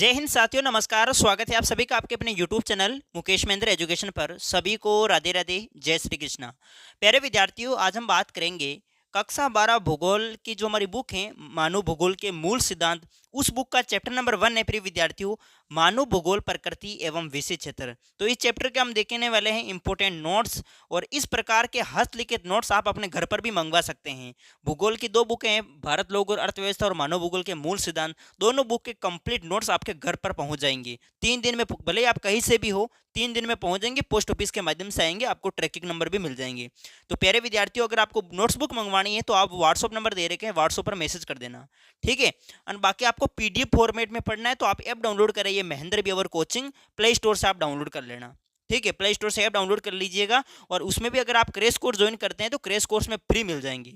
जय हिंद साथियों, नमस्कार और स्वागत है आप सभी का आपके अपने YouTube channel Mukesh Mahendra education पर। सभी को राधे राधे, जय श्री कृष्णा। प्यारे विद्यार्थियों, आज हम बात करेंगे कक्षा 12 भूगोल की जो हमारी बुक है मानव भूगोल के मूल सिद्धांत। उस बुक का चैप्टर नंबर 1 है प्रिय विद्यार्थियों, मानव भूगोल प्रकृति एवं विषय क्षेत्र। तो इस चैप्टर के हम देखने वाले हैं इंपोर्टेंट नोट्स, और इस प्रकार के हस्तलिखित नोट्स आप अपने घर पर भी मंगवा सकते हैं। भूगोल की दो बुकें हैं, भारत लोक और अर्थव्यवस्था और मानव भूगोल के मूल सिद्धांत। दोनों बुक के कंप्लीट नोट्स आपके घर पर पहुंच जाएंगे 3 दिन में। भले ही आप कहीं से भी हो, 3 दिन में पहुंच जाएंगे। पोस्ट ऑफिस के माध्यम से आएंगे, आपको ट्रैकिंग नंबर भी मिल जाएंगे। तो प्यारे विद्यार्थियों, अगर आपको नोट्स बुक मंगवानी है तो आप व्हाट्सअप नंबर दे रखे हैं, व्हाट्सअप पर मैसेज कर देना, ठीक है। और बाकी आपको पीडीएफ फॉर्मेट में पढ़ना है तो आप ऐप डाउनलोड करिए, महेंद्र बेवर कोचिंग, प्ले स्टोर से आप डाउनलोड कर लेना, ठीक है। प्ले स्टोर से ऐप डाउनलोड कर लीजिएगा। और उसमें भी अगर आप क्रैश कोर्स ज्वाइन करते हैं तो क्रैश कोर्स में फ्री मिल जाएंगे,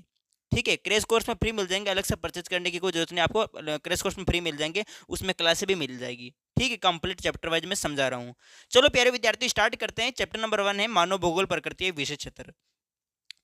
ठीक है। क्रैश कोर्स में फ्री मिल जाएंगे, अलग से परचेज करने की कोई जरूरत नहीं आपको। क्रैश कोर्स में फ्री मिल जाएंगे, उसमें क्लासें भी मिल जाएगी, ठीक है। कंप्लीट चैप्टर वाइज में समझा रहा हूँ। चलो प्यारे विद्यार्थी, स्टार्ट करते हैं। चैप्टर नंबर 1 है मानव भूगोल प्रकृति विषय क्षेत्र।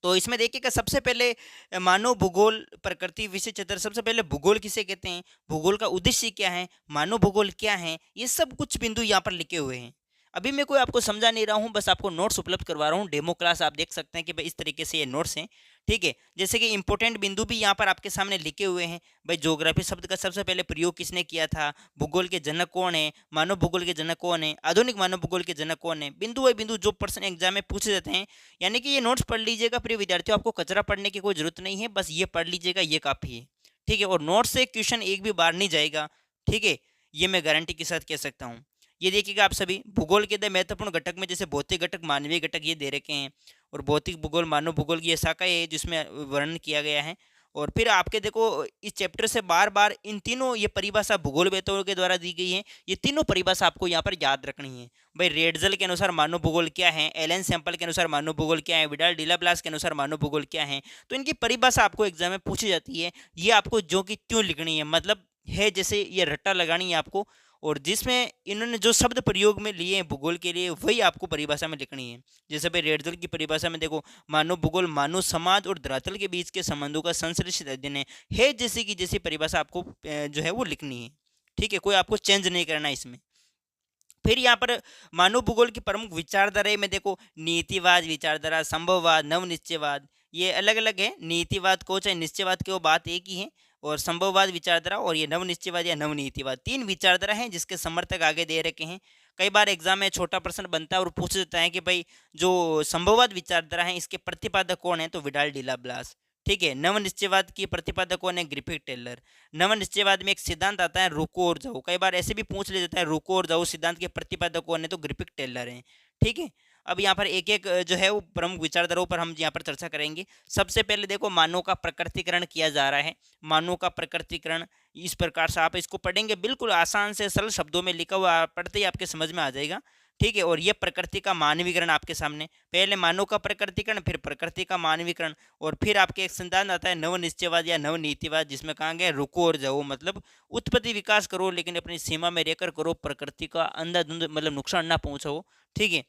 तो इसमें देखिएगा, सबसे पहले मानव भूगोल प्रकृति विषय क्षेत्र। सबसे पहले भूगोल किसे कहते हैं, भूगोल का उद्देश्य क्या है, मानव भूगोल क्या है, ये सब कुछ बिंदु यहाँ पर लिखे हुए हैं। अभी मैं कोई आपको समझा नहीं रहा हूँ, बस आपको नोट्स उपलब्ध करवा रहा हूँ। डेमो क्लास आप देख सकते हैं कि भाई इस तरीके से ये नोट्स हैं, ठीक है। जैसे कि इंपॉर्टेंट बिंदु भी यहाँ पर आपके सामने लिखे हुए हैं। भाई ज्योग्राफी शब्द का सबसे पहले प्रयोग किसने किया था, भूगोल के जनक कौन है, मानव भूगोल के जनक कौन है, आधुनिक मानव भूगोल के जनक कौन है। बिंदु बाई बिंदु जो प्रश्न एग्जाम में पूछे जाते हैं, यानी कि ये नोट्स पढ़ लीजिएगा प्रिय विद्यार्थियों। आपको कचरा पढ़ने की कोई जरूरत नहीं है, बस ये पढ़ लीजिएगा, ये काफ़ी है, ठीक है। और नोट्स से क्वेश्चन एक भी बार नहीं जाएगा, ठीक है। ये मैं गारंटी के साथ कह सकता हूँ। ये देखिएगा आप सभी, भूगोल के महत्वपूर्ण घटक में जैसे भौतिक घटक, मानवीय घटक ये दे रखे हैं। और भौतिक भूगोल, मानव भूगोल की ये शाखा है जिसमें वर्णन किया गया है। और फिर आपके देखो, इस चैप्टर से बार बार इन तीनों ये परिभाषा भूगोलवेत्ताओं के द्वारा दी गई है। ये तीनों परिभाषा आपको यहाँ पर याद रखनी है। भाई रेडजल के अनुसार मानव भूगोल क्या है, एलन सैंपल के अनुसार मानव भूगोल क्या है, विडाल डिलाब्लास के अनुसार मानव भूगोल क्या है। तो इनकी परिभाषा आपको एग्जाम में पूछी जाती है। ये आपको जो कि त्यों लिखनी है, मतलब है जैसे ये रट्टा लगानी है आपको। और जिसमें इन्होंने जो शब्द प्रयोग में लिए हैं भूगोल के लिए, वही आपको परिभाषा में लिखनी है। जैसे भाई रेडजल की परिभाषा में देखो, मानव भूगोल मानव समाज और धरातल के बीच के संबंधों का संश्लेषित अध्ययन है जैसे कि जैसी परिभाषा आपको जो है वो लिखनी है, ठीक है। कोई आपको चेंज नहीं करना इसमें। फिर यहाँ पर मानव भूगोल की प्रमुख विचारधारा में देखो, नीतिवाद विचारधारा, संभववाद, नवनिश्चयवाद, ये अलग अलग है। नीतिवाद को चाहे निश्चयवाद की वो बात एक ही है। और संभववाद विचारधारा और ये नवनिश्चयवाद या नवनीतिवाद, तीन विचारधारा हैं जिसके समर्थक आगे दे रखे हैं। कई बार एग्जाम में छोटा प्रश्न बनता है और पूछ देता है कि भाई जो संभववाद विचारधारा है इसके प्रतिपादक कौन है, तो विडाल डिलाब्लास, ठीक है। नवनिश्चयवाद की प्रतिपादक कौन है, ग्रिफिथ टेलर। नवनिश्चयवाद में एक सिद्धांत आता है रुको और जाओ, कई बार ऐसे भी पूछ ले जाता है रुको और जाओ सिद्धांत के प्रतिपादक कौन है, तो ग्रिफिथ टेलर है, ठीक है। अब यहाँ पर एक एक जो है वो प्रमुख विचारधाराओं पर हम यहाँ पर चर्चा करेंगे। सबसे पहले देखो, मानव का प्रकृतिकरण किया जा रहा है। मानव का प्रकृतिकरण इस प्रकार से आप इसको पढ़ेंगे, बिल्कुल आसान से सरल शब्दों में लिखा हुआ, पढ़ते ही आपके समझ में आ जाएगा, ठीक है। और ये प्रकृति का मानवीकरण आपके सामने, पहले मानव का प्रकृतिकरण, फिर प्रकृति का मानवीकरण। और फिर आपके एक सिद्धांत आता है नवनिश्चयवाद या नवनीतिवाद, जिसमें कहा गया रुको और जाओ, मतलब उत्पत्ति विकास करो लेकिन अपनी सीमा में रहकर करो, प्रकृति का अंधाधुंध मतलब नुकसान ना पहुंचाओ, ठीक है।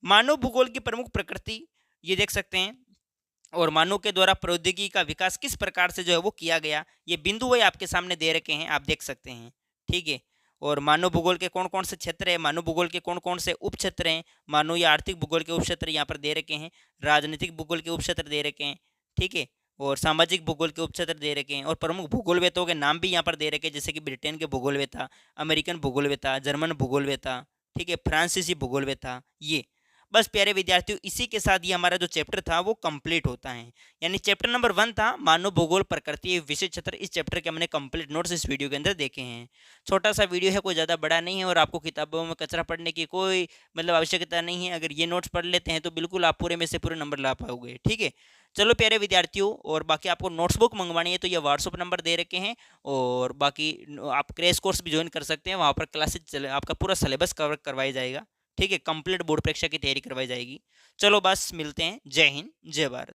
मानव भूगोल की प्रमुख प्रकृति ये देख सकते हैं। और मानव के द्वारा प्रौद्योगिकी का विकास किस प्रकार से जो है वो किया गया, ये बिंदु वही आपके सामने दे रखे हैं, आप देख सकते हैं, ठीक है। और मानव भूगोल के कौन कौन से क्षेत्र है, मानव भूगोल के कौन कौन से उप क्षेत्र हैं, मानव या आर्थिक भूगोल के उप क्षेत्र यहाँ पर दे रखे हैं, राजनीतिक भूगोल के उप क्षेत्र दे रखे हैं, ठीक है। और सामाजिक भूगोल के उप क्षेत्र दे रखे हैं। और प्रमुख भूगोलवेत्ताओं के नाम भी यहाँ पर दे रखे हैं, जैसे कि ब्रिटेन के भूगोलवेत्ता, अमेरिकन भूगोलवेत्ता, जर्मन भूगोलवेत्ता, ठीक है, फ्रांसीसी भूगोलवेत्ता। ये बस प्यारे विद्यार्थियों, इसी के साथ ये हमारा जो चैप्टर था वो कंप्लीट होता है। यानी चैप्टर नंबर 1 था मानव भूगोल प्रकृति विषय क्षेत्र। इस चैप्टर के हमने कंप्लीट नोट्स इस वीडियो के अंदर देखे हैं। छोटा सा वीडियो है, कोई ज़्यादा बड़ा नहीं है, और आपको किताबों में कचरा पढ़ने की कोई मतलब आवश्यकता नहीं है। अगर ये नोट्स पढ़ लेते हैं तो बिल्कुल आप पूरे में से पूरे नंबर ला पाओगे, ठीक है। चलो प्यारे विद्यार्थियों, और बाकी आपको नोट्स बुक मंगवानी है तो ये व्हाट्सअप नंबर दे रखे हैं। और बाकी आप क्रैश कोर्स भी ज्वाइन कर सकते हैं, वहाँ पर क्लासेज आपका पूरा सिलेबस कवर करवाया जाएगा, ठीक है। कंप्लीट बोर्ड परीक्षा की तैयारी करवाई जाएगी। चलो बस मिलते हैं। जय हिंद, जय भारत।